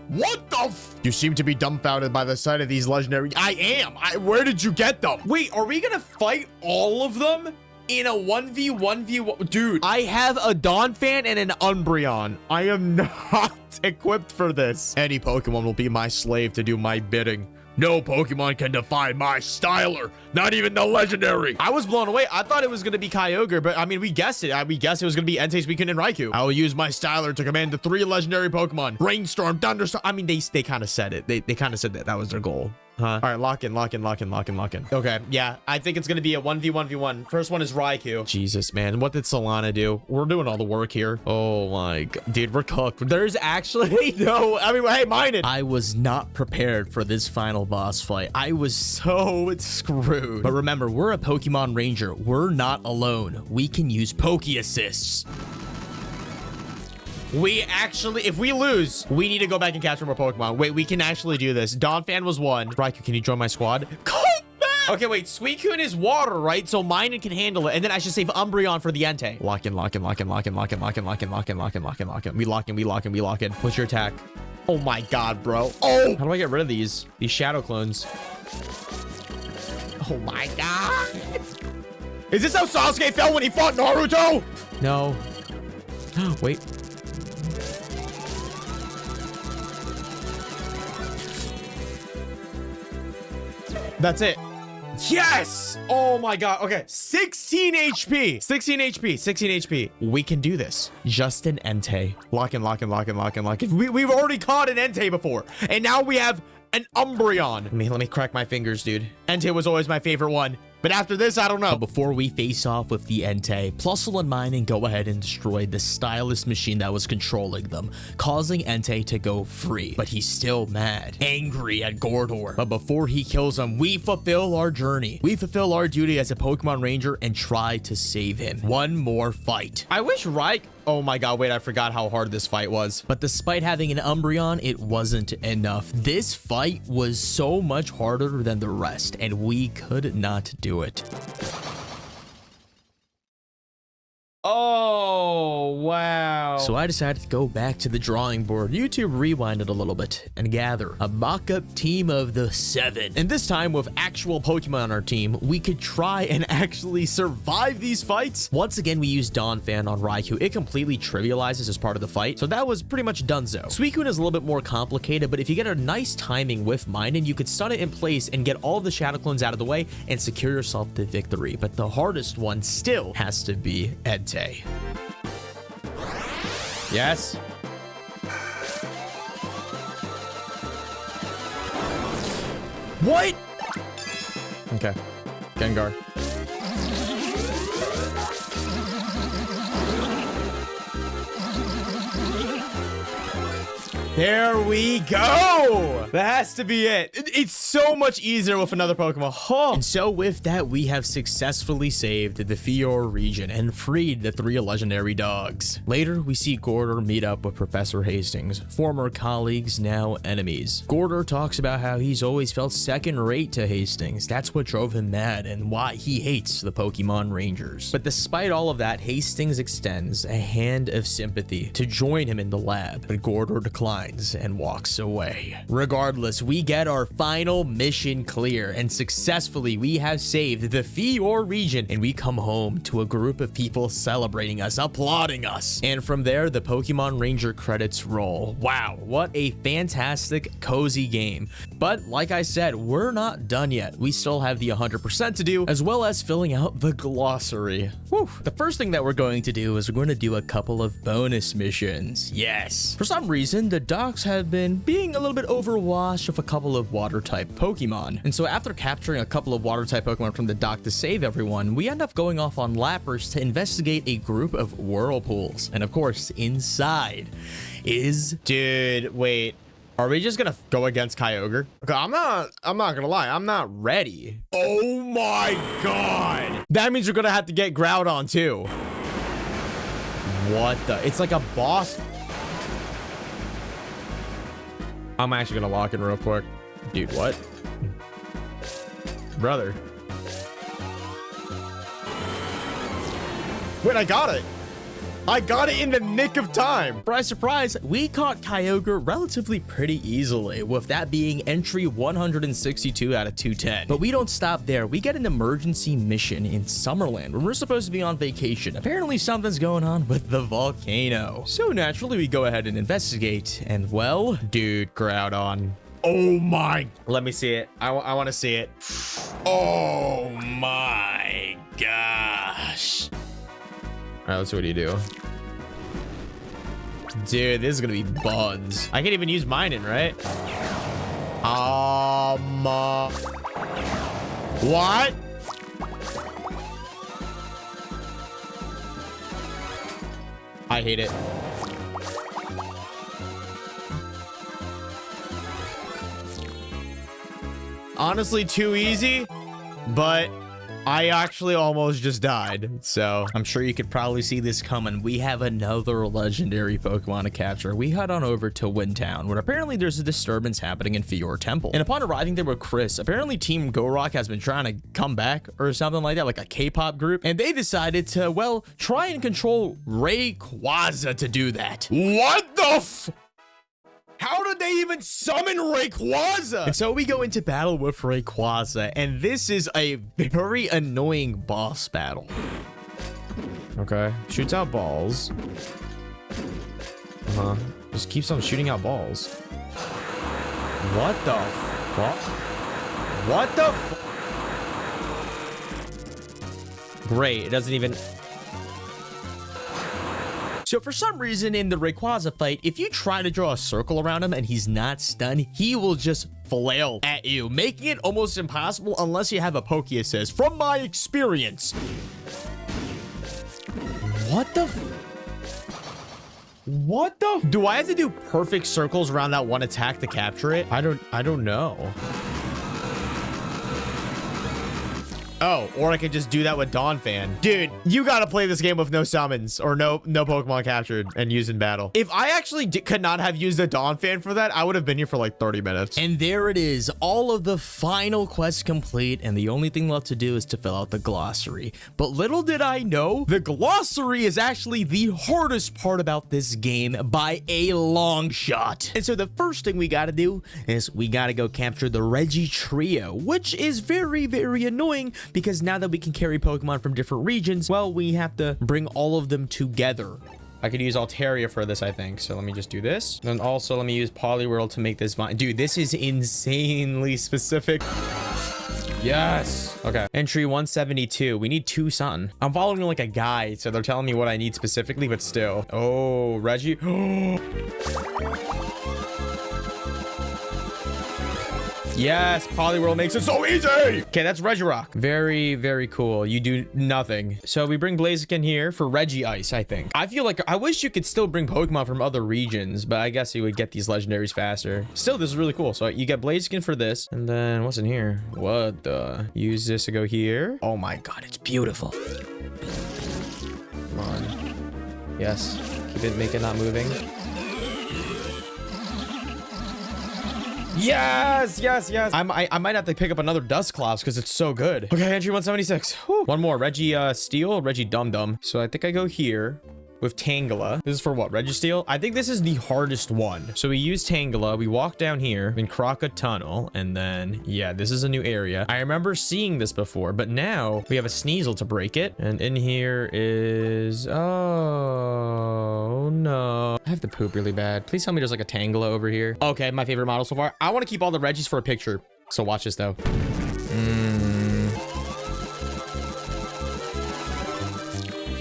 What the f— You seem to be dumbfounded by the sight of these legendary— I am! Where did you get them? Wait, are we gonna fight all of them in a 1v1v1? Dude, I have a Donphan and an Umbreon. I am not equipped for this. Any Pokemon will be my slave to do my bidding. No Pokemon can defy my Styler, not even the legendary. I was blown away. I thought it was going to be Kyogre, but I mean, we guessed it. We guessed it was going to be Entei, Suicune, and Raikou. I will use my Styler to command the 3 legendary Pokemon. Rainstorm, Thunderstorm. I mean, they kind of said it. They kind of said that was their goal. Huh? All right, lock in. Okay, yeah, I think it's gonna be a 1v1v1. First one is Raikou. Jesus, man, what did Solana do? We're doing all the work here. Oh my god, dude, we're cooked. There's actually no— I mean, hey, mind it. I was not prepared for this final boss fight. I was so screwed. But remember, we're a Pokemon Ranger. We're not alone. We can use Poke Assists. We actually— if we lose, we need to go back and capture more Pokemon. Wait, we can actually do this. Donphan was 1. Raikou, can you join my squad? Come back! Okay, wait, Suicune is water, right? So mine can handle it. And then I should save Umbreon for the Entei. Lock in. We lock in. What's your attack? Oh my god, bro. Oh! How do I get rid of these shadow clones? Oh my god! Is this how Sasuke felt when he fought Naruto? No. Wait. That's it. Yes! Oh my god. Okay. 16 HP. 16 HP. We can do this. Just an Entei. Lock in. We've already caught an Entei before. And now we have an Umbreon. Let me crack my fingers, dude. Entei was always my favorite one. But after this, I don't know. But before we face off with the Entei, Plusle and Minen go ahead and destroy the stylus machine that was controlling them, causing Entei to go free. But he's still mad, angry at Gordor. But before he kills him, we fulfill our journey. We fulfill our duty as a Pokemon Ranger and try to save him. One more fight. I wish Reich... Oh my god, wait, I forgot how hard this fight was. But despite having an Umbreon, it wasn't enough. This fight was so much harder than the rest, and we could not do it. Oh, wow. So I decided to go back to the drawing board, YouTube rewind it a little bit, and gather a mock-up team of the 7. And this time, with actual Pokemon on our team, we could try and actually survive these fights. Once again, we used Donphan on Raikou. It completely trivializes as part of the fight, So that was pretty much donezo. Suicune is a little bit more complicated, but if you get a nice timing with Minen, you could stun it in place and get all the Shadow Clones out of the way and secure yourself the victory. But the hardest one still has to be Entei. Yes. What? Okay. Gengar. There we go. That has to be it. It's so much easier with another Pokemon. Oh. And so with that, we have successfully saved the Fior region and freed the 3 legendary dogs. Later, we see Gordor meet up with Professor Hastings, former colleagues, now enemies. Gordor talks about how he's always felt second rate to Hastings. That's what drove him mad and why he hates the Pokemon Rangers. But despite all of that, Hastings extends a hand of sympathy to join him in the lab, but Gordor declines and walks away. Regardless, we get our final mission clear, and successfully we have saved the Fior region, and we come home to a group of people celebrating us, applauding us. And from there, the Pokemon Ranger credits roll. Wow, what a fantastic, cozy game. But like I said, we're not done yet. We still have the 100% to do, as well as filling out the glossary. Whew. The first thing that we're going to do is we're going to do a couple of bonus missions. Yes. For some reason, the docks have been being a little bit overwashed with a couple of water-type Pokemon. And so after capturing a couple of water-type Pokemon from the dock to save everyone, we end up going off on lappers to investigate a group of whirlpools. And of course, inside is... Dude, wait. Are we just gonna go against Kyogre? Okay, I'm not gonna lie, I'm not ready. Oh my god. That means we're gonna have to get Groudon too. What the? It's like a boss. I'm actually gonna lock in real quick. Dude, what? Brother. Wait, I got it. I got it in the nick of time. Surprise, surprise, we caught Kyogre relatively pretty easily, with that being entry 162 out of 210. But we don't stop there. We get an emergency mission in Summerland where we're supposed to be on vacation. Apparently something's going on with the volcano. So naturally we go ahead and investigate, and well, Dude, Groudon. Oh my. Let me see it. I want to see it. oh my gosh. All right, let's see what you do. Dude, this is gonna be buns. I can't even use Minen, right? What? I hate it. Honestly, too easy, but I actually almost just died, so I'm sure you could probably see this coming. We have another legendary Pokemon to capture. We head on over to Windtown, where apparently there's a disturbance happening in Fior Temple. And upon arriving there with Chris, apparently Team Gorok has been trying to come back or something like that, like a K-pop group. And they decided to, well, try and control Rayquaza to do that. what the f? How did they even summon Rayquaza? And so we go into battle with Rayquaza, and this is a very annoying boss battle. Okay, shoots out balls. Just keeps on shooting out balls. What the fuck? What the f? Great, it doesn't even... So for some reason in the Rayquaza fight, if you try to draw a circle around him and he's not stunned, he will just flail at you, making it almost impossible unless you have a Poke Assist, from my experience. What the What the do I have to do perfect circles around that one attack to capture it? I don't know. Oh, or I could just do that with Dawn Fan. Dude, you gotta play this game with no summons or no Pokemon captured and used in battle. If I actually could not have used a Dawn Fan for that, I would have been here for like 30 minutes. And there it is, all of the final quests complete, and the only thing left to do is to fill out the glossary. But little did I know, the glossary is actually the hardest part about this game by a long shot. And so the first thing we gotta do is we gotta go capture the Reggie Trio, which is very, very annoying, because now that we can carry Pokemon from different regions, well, we have to bring all of them together. I could use Altaria for this, I think. So let me just do this. And also let me use Poliwhirl to make this vine. Dude, this is insanely specific. Yes. Okay. Entry 172. We need 2 sun. I'm following like a guide, so they're telling me what I need specifically, but still. Oh, Reggie. Yes, Poliwhirl makes it so easy. Okay, that's Regirock. Very, very cool. You do nothing. So we bring Blaziken here for Reggie Ice, I think. I feel like I wish you could still bring Pokemon from other regions, but I guess you would get these legendaries faster. Still, this is really cool. So you get Blaziken for this. And then what's in here? What the? Use this to go here. Oh my God, it's beautiful. Come on. Yes. Keep it, make it not moving. Yes, yes, yes. I might have to pick up another Dusclops because it's so good. Okay, entry 176. Whew. One more. Reggie Steel, Reggie Dum Dum. So I think I go here with Tangela. This is for what? Registeel? I think this is the hardest one. So we use Tangela. We walk down here in Croca Tunnel. And then, yeah, this is a new area. I remember seeing this before, but now we have a Sneasel to break it. And in here is... Oh, no. I have to poop really bad. Please tell me there's like a Tangela over here. Okay, my favorite model so far. I want to keep all the Reggies for a picture. So watch this, though.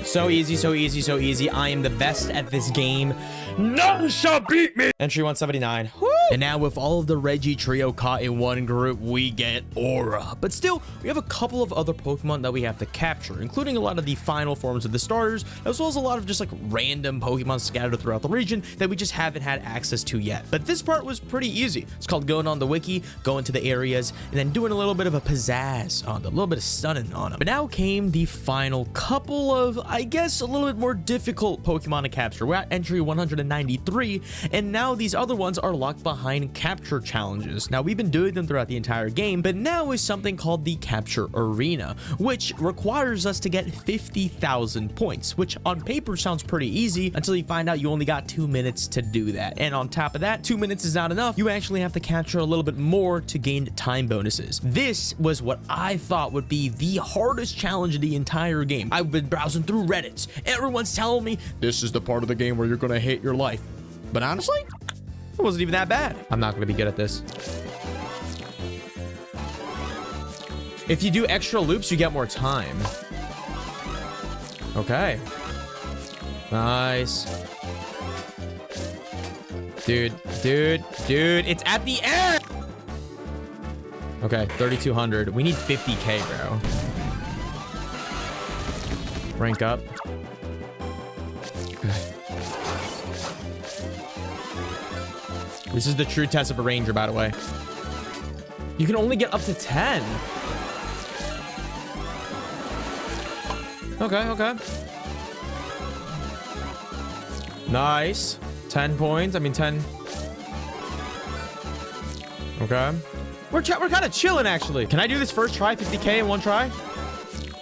So easy, so easy, so easy. I am the best at this game. None shall beat me. Entry 179. Woo! And now with all of the Reggie Trio caught in one group, we get Aura. But still, we have a couple of other Pokemon that we have to capture, including a lot of the final forms of the starters, as well as a lot of just like random Pokemon scattered throughout the region that we just haven't had access to yet. But this part was pretty easy. It's called going on the wiki, going to the areas, and then doing a little bit of a pizzazz on them, a little bit of stunning on them. But now came the final couple of, I guess, a little bit more difficult Pokemon to capture. We're at entry 193, and now these other ones are locked behind capture challenges. Now, we've been doing them throughout the entire game, but now is something called the Capture Arena, which requires us to get 50,000 points, which on paper sounds pretty easy until you find out you only got 2 minutes to do that. And on top of that, 2 minutes is not enough. You actually have to capture a little bit more to gain time bonuses. This was what I thought would be the hardest challenge of the entire game. I've been browsing through Reddit. Everyone's telling me this is the part of the game where you're gonna hate your life. But honestly, it wasn't even that bad. I'm not gonna be good at this. If you do extra loops, you get more time. Okay. Nice. Dude, it's at the end. Okay, 3,200. We need 50K, bro. Rank up. This is the true test of a ranger, by the way. You can only get up to 10. Okay. Nice. 10 points. I mean, 10. Okay. We're kind of chilling, actually. Can I do this first try? 50K in one try?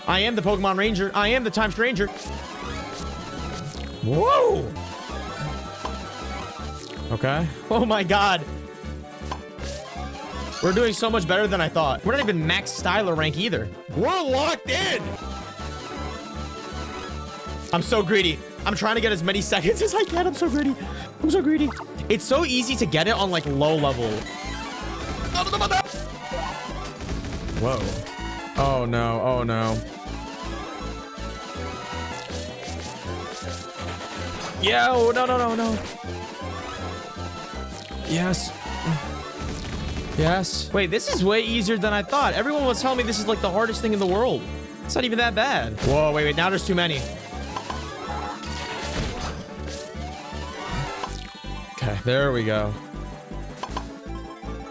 I am the Pokemon Ranger. I am the Time Stranger. Whoa. Okay. Oh my God. We're doing so much better than I thought. We're not even max Styler rank either. We're locked in. I'm so greedy. I'm trying to get as many seconds as I can. I'm so greedy. I'm so greedy. It's so easy to get it on like low level. Whoa. Oh no. Oh no. Yo, no. Yes. Yes. Wait, this is way easier than I thought. Everyone was telling me this is like the hardest thing in the world. It's not even that bad. Whoa, wait. Now there's too many. Okay, there we go.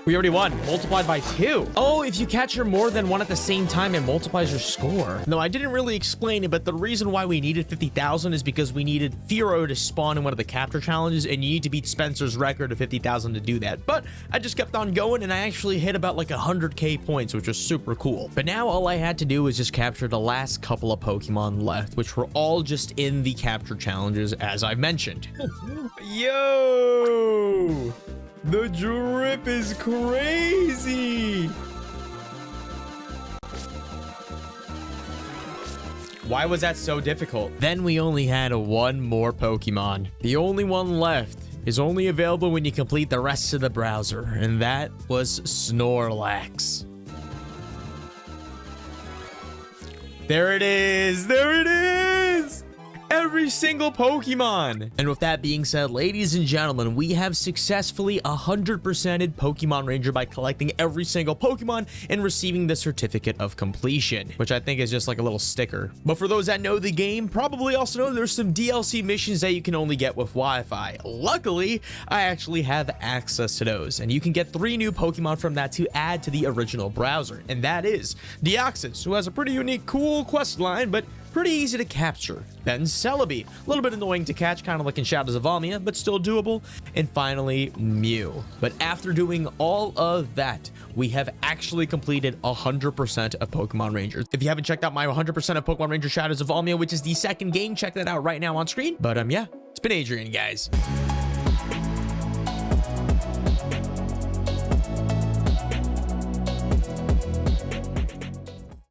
We already won. Multiplied by 2. Oh, if you capture more than one at the same time, it multiplies your score. No, I didn't really explain it, but the reason why we needed 50,000 is because we needed Firo to spawn in one of the capture challenges, and you need to beat Spencer's record of 50,000 to do that. But I just kept on going, and I actually hit about like 100k points, which was super cool. But now all I had to do was just capture the last couple of Pokemon left, which were all just in the capture challenges, as I mentioned. Yo! The drip is crazy. Why was that so difficult? Then we only had one more Pokemon. The only one left is only available when you complete the rest of the browser, and that was Snorlax. There it is. There it is. Every single Pokemon. And with that being said, ladies and gentlemen, we have successfully 100%ed Pokemon Ranger by collecting every single Pokemon and receiving the certificate of completion, which I think is just like a little sticker. But for those that know the game, probably also know there's some DLC missions that you can only get with Wi-Fi. Luckily, I actually have access to those, and you can get 3 new Pokemon from that to add to the original browser, and that is Deoxys, who has a pretty unique, cool quest line, but pretty easy to capture. Then Celebi, a little bit annoying to catch, kind of like in Shadows of Almia, but still doable. And finally, Mew. But after doing all of that, we have actually completed 100% of Pokemon Rangers. If you haven't checked out my 100% of Pokemon Ranger Shadows of Almia, which is the second game, check that out right now on screen. But yeah, it's been Adrian, guys.